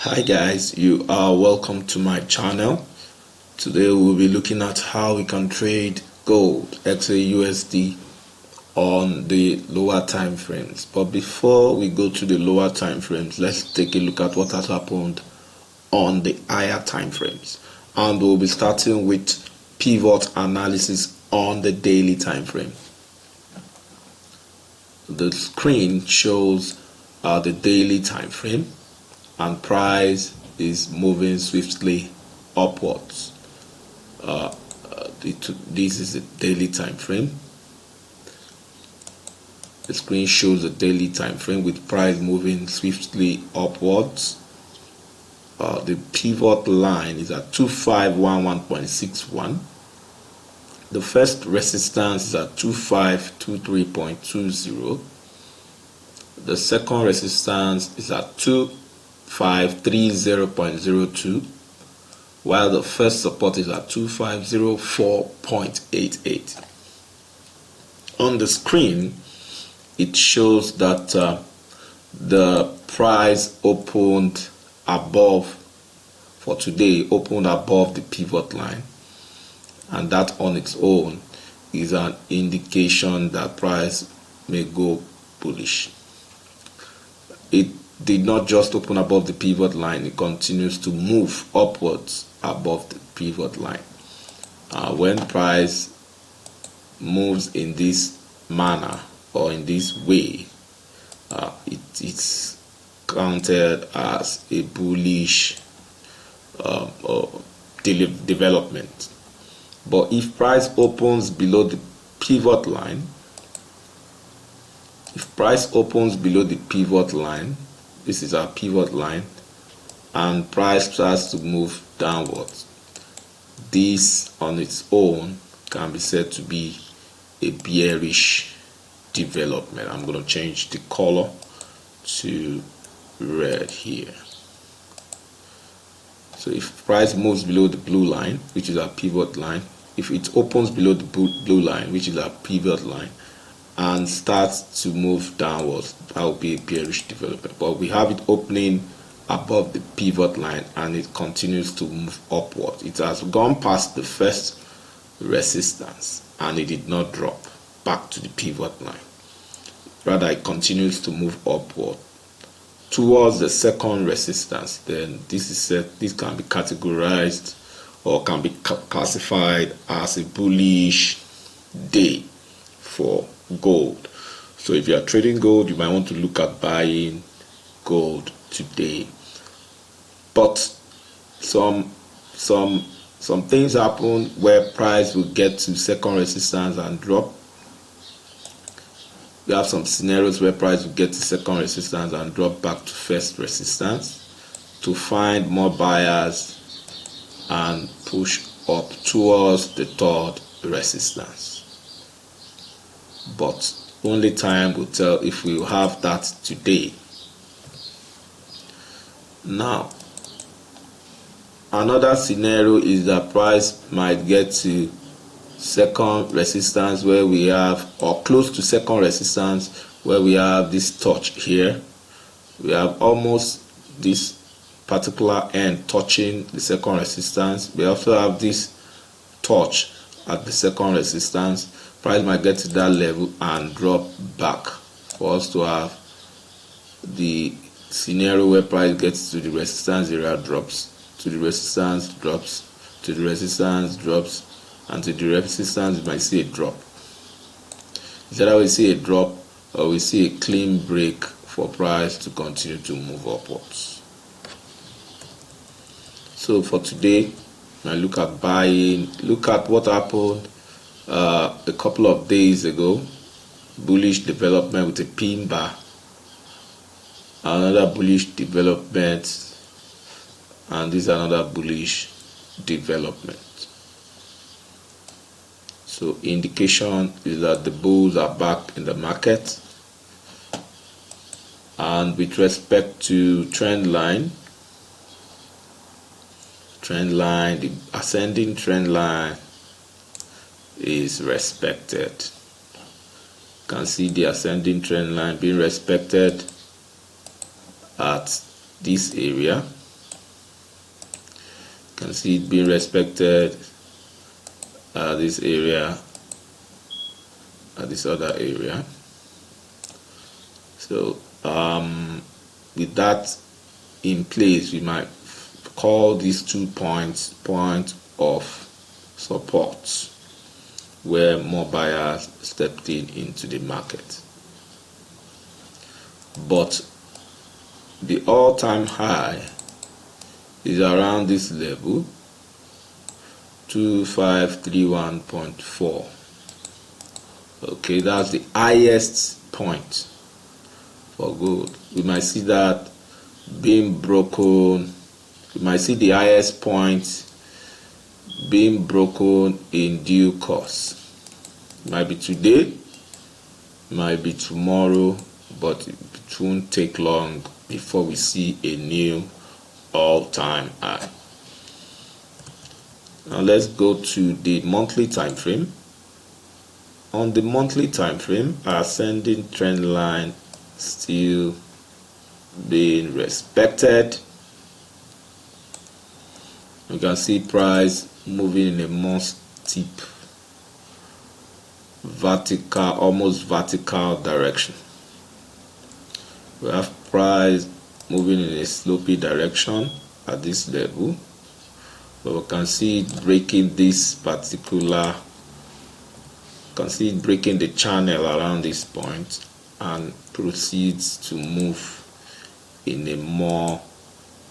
Hi guys, you are welcome to my channel. Today we'll be looking at how we can trade gold XAUUSD on the lower time frames. But before we go to the lower time frames, let's take a look at what has happened on the higher time frames. And we'll be starting with pivot analysis on the daily time frame. The screen shows the daily time frame, and price is moving swiftly upwards. This is the daily time frame. The screen shows the daily time frame with price moving swiftly upwards. The pivot line is at 2511.61. The first resistance is at 2523.20. The second resistance is at 2530.02, while the first support is at 2504.88. On the screen, it shows that the price opened above, for today, opened above the pivot line, and that on its own is an indication that price may go bullish. It did not just open above the pivot line, it continues to move upwards above the pivot line. When price moves in this manner or in this way, it's counted as a bullish development. But if price opens below the pivot line, this is our pivot line, and price starts to move downwards, this on its own can be said to be a bearish development. I'm going to change the color to red here. So if price moves below the blue line, which is our pivot line, if it opens below the blue line, which is our pivot line, and starts to move downwards, that will be a bearish development. But we have it opening above the pivot line and it continues to move upward. It has gone past the first resistance and it did not drop back to the pivot line. Rather, it continues to move upward towards the second resistance. Then this can be categorized or can be classified as a bullish day for gold. So if you are trading gold, you might want to look at buying gold today. But some things happen where price will get to second resistance and drop. We have some scenarios where price will get to second resistance and drop back to first resistance to find more buyers and push up towards the third resistance. But only time will tell if we will have that today. Now, another scenario is that price might get to second resistance where we have, or close to second resistance where we have this touch here. We have almost this particular end touching the second resistance. We also have this touch at the second resistance. Price might get to that level and drop back for us to have the scenario where price gets to the resistance area, drops to the resistance, drops to the resistance, drops, and to the resistance you might see a drop. Either we see a drop or we see a clean break for price to continue to move upwards. So for today, I look at buying, look at what happened a couple of days ago. Bullish development with a pin bar, another bullish development, and this is another bullish development. So indication is that the bulls are back in the market. And with respect to trend line, the ascending trend line is respected. You can see the ascending trend line being respected at this area. can see it being respected at this area, at this other area. So with that in place, we might call these 2 points point of support where more buyers stepped into the market. But the all-time high is around this level, 2531.4. okay, that's the highest point for gold. We might see that being broken. We might see the highest point being broken in due course. It might be today, might be tomorrow, but it won't take long before we see a new all-time high. Now let's go to the monthly time frame. On the monthly time frame, our ascending trend line still being respected. You can see price moving in a more steep vertical, almost vertical direction. We have price moving in a slopey direction at this level, but we can see it breaking this particular, can see it breaking the channel around this point and proceeds to move in a more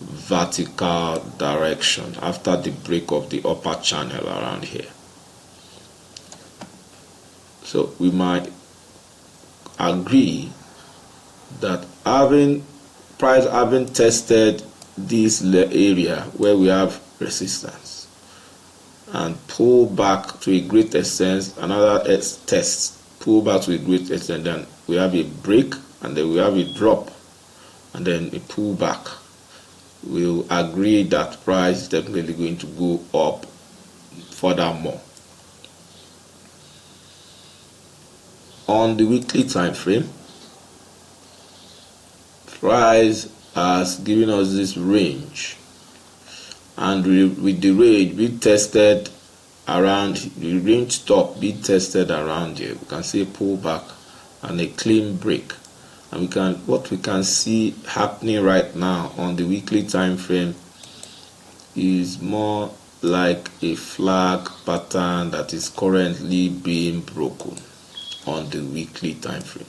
vertical direction after the break of the upper channel around here. So we might agree that price having tested this area where we have resistance and pull back to a great extent, another test, pull back to a great extent, then we have a break and then we have a drop and then a pull back. We'll agree that price is definitely going to go up furthermore. On the weekly time frame, price has given us this range, and with the range we tested around the range top, be tested around here. We can see a pullback and a clean break, and what we can see happening right now on the weekly time frame is more like a flag pattern that is currently being broken on the weekly time frame.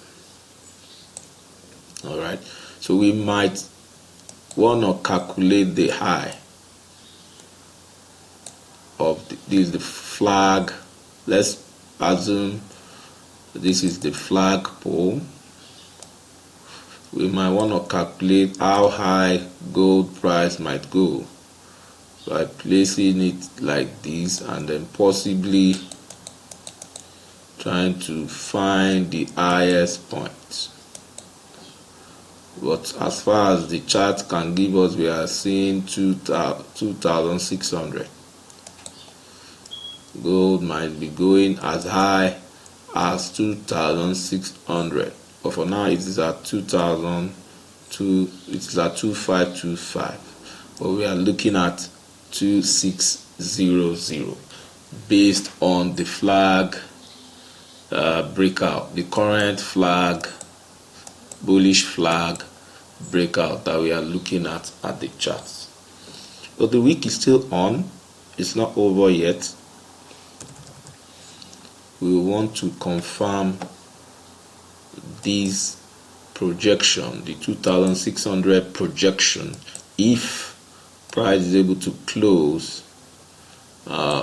All right, so we might want to calculate the high of this is the flag. Let's assume this is the flag pole. We might want to calculate how high gold price might go by placing it like this and then possibly trying to find the highest point. But as far as the chart can give us, we are seeing 2,600. Gold might be going as high as 2,600, but for now it is at 2,525. But we are looking at 2,600 based on the flag breakout, the current flag, bullish flag breakout that we are looking at the charts. But the week is still on, it's not over yet. We want to confirm this projection, the 2,600 projection, if price is able to close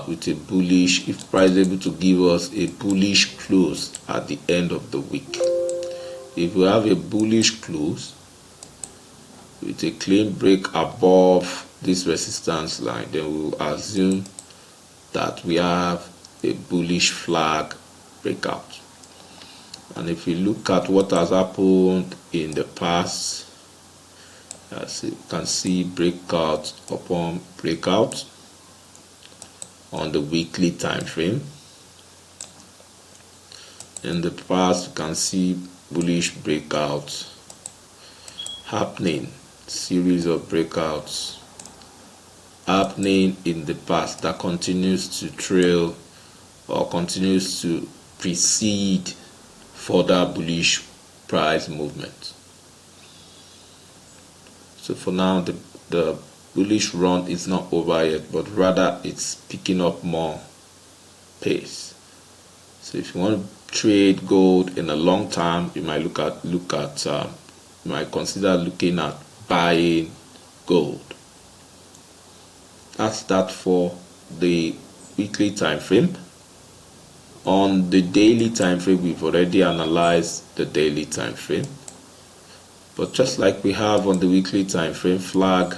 with a bullish, if price is able to give us a bullish close at the end of the week. If we have a bullish close with a clean break above this resistance line, then we will assume that we have a bullish flag breakout. And if we look at what has happened in the past, as you can see, breakout upon breakout on the weekly time frame. In the past, you can see bullish breakouts happening, series of breakouts happening in the past that continues to trail or continues to precede further bullish price movement. So for now, the bullish run is not over yet, but rather it's picking up more pace. So if you want to trade gold in a long term, you might you might consider looking at buying gold. That's that for the weekly time frame. On the daily time frame, we've already analyzed the daily time frame, but just like we have on the weekly time frame, flag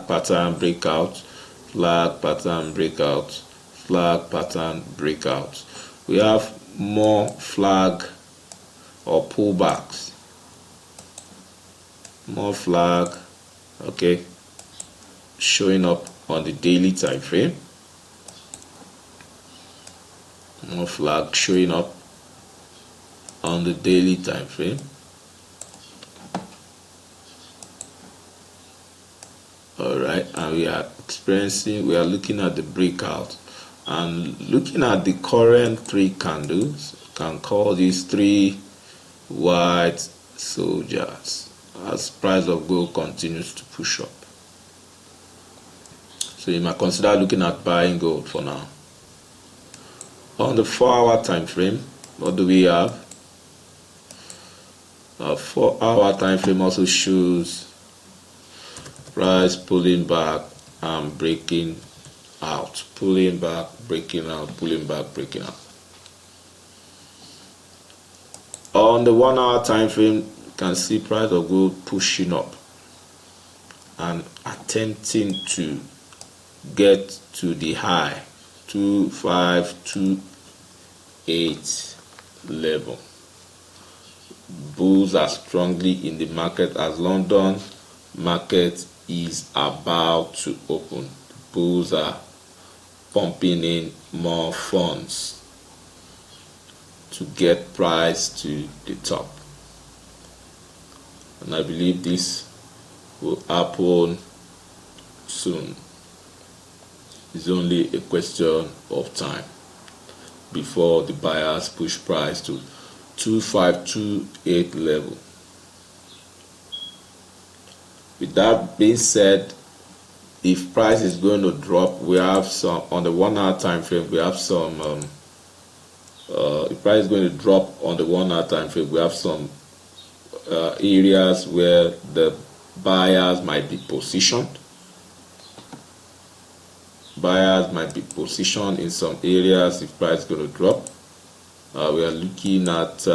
pattern breakout, flag pattern breakout, flag pattern breakout. We have more flag or pullbacks, more flag, okay, showing up on the daily time frame. More flag showing up on the daily time frame. All right, and we are looking at the breakout and looking at the current 3 candles. You can call these 3 white soldiers as price of gold continues to push up. So you might consider looking at buying gold for now. On the 4-hour time frame, what do we have? A 4-hour time frame also shows price pulling back and breaking out, pulling back, breaking out, pulling back, breaking out. On the 1-hour time frame, you can see price of gold pushing up and attempting to get to the high 2528 level. Bulls are strongly in the market as London market is about to open. Bulls are pumping in more funds to get price to the top, and I believe this will happen soon. It's only a question of time before the buyers push price to 2528 level. With that being said, if price is going to drop, we have some on the 1-hour time frame. We have some. If price is going to drop on the 1-hour time frame, we have some areas where the buyers might be positioned. Buyers might be positioned in some areas if price is going to drop. We are looking at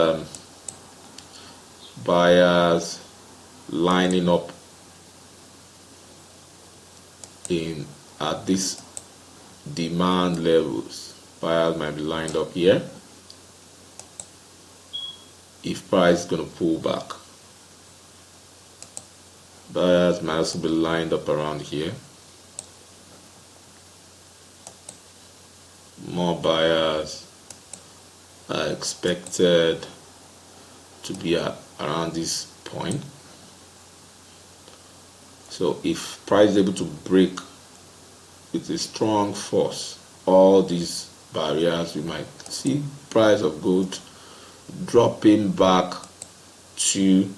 buyers lining up at this demand levels. Buyers might be lined up here if price is going to pull back. Buyers might also be lined up around here. More buyers are expected to be around this point. So if price is able to break with a strong force all these barriers, we might see price of gold dropping back to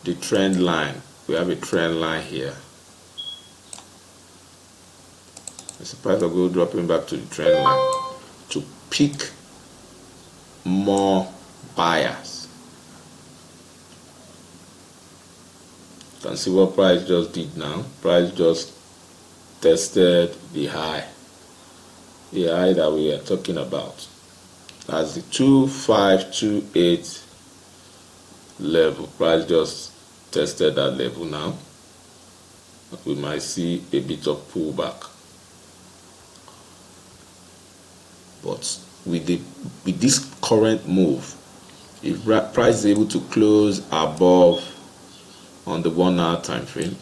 the trend line. We have a trend line here. The price of gold dropping back to the trend line to pick more buyers. You can see what price just did now. Price just tested the high that we are talking about. That's the 2528 level. Price just tested that level now. We might see a bit of pullback. But with this current move, if price is able to close above on the 1-hour time frame,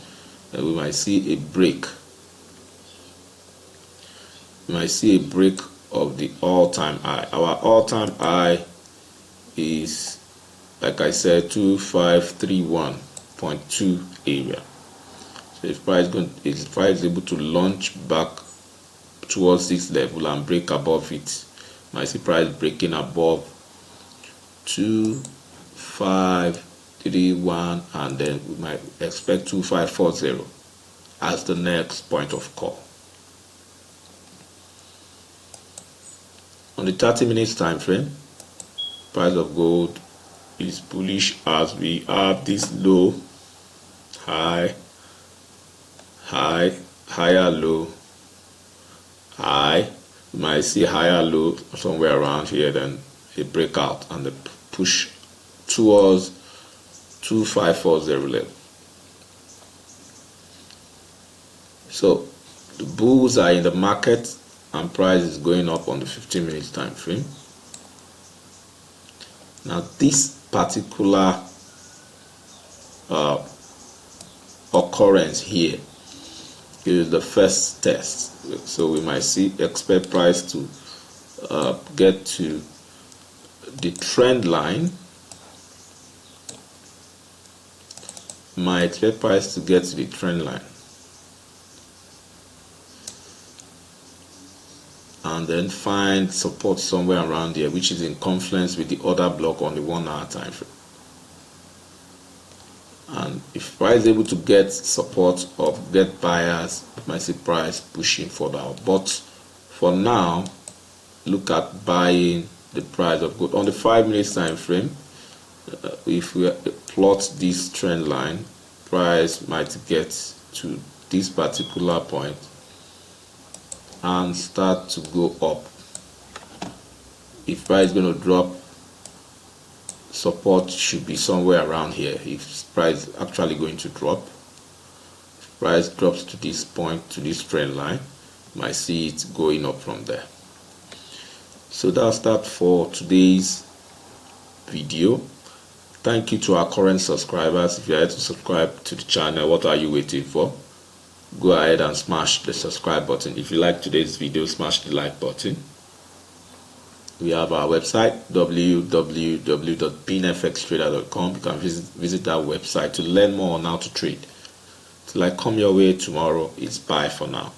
then we might see a break. We might see a break of the all-time high. Our all-time high is like I said, 2531.2 area. So if price is able to launch back towards this level and break above it, might see price breaking above 2531, and then we might expect 2540 as the next point of call. On the 30 minutes time frame, price of gold is bullish as we have this low, high, high, higher low, high. You might see higher low somewhere around here, then a breakout and a push towards 2540 level. So the bulls are in the market and price is going up on the 15 minutes time frame. Now this particular occurrence here is the first test, so we might expect price to get to the trend line. Might expect price to get to the trend line and then find support somewhere around here, which is in confluence with the other block on the 1 hour time frame. And if price is able to get support or get buyers, you might see price pushing further out. But for now, look at buying the price of gold on the 5 minutes time frame. If we plot this trend line, price might get to this particular point and start to go up. If price is going to drop, support should be somewhere around here. If price is actually going to drop, if price drops to this point, to this trend line, you might see it going up from there. So that's that for today's video. Thank you to our current subscribers. If you are yet to subscribe to the channel, what are you waiting for? Go ahead and smash the subscribe button. If you like today's video, smash the like button. We have our website, www.beanfxtrader.com. You can visit our website to learn more on how to trade. Till I come your way tomorrow, it's bye for now.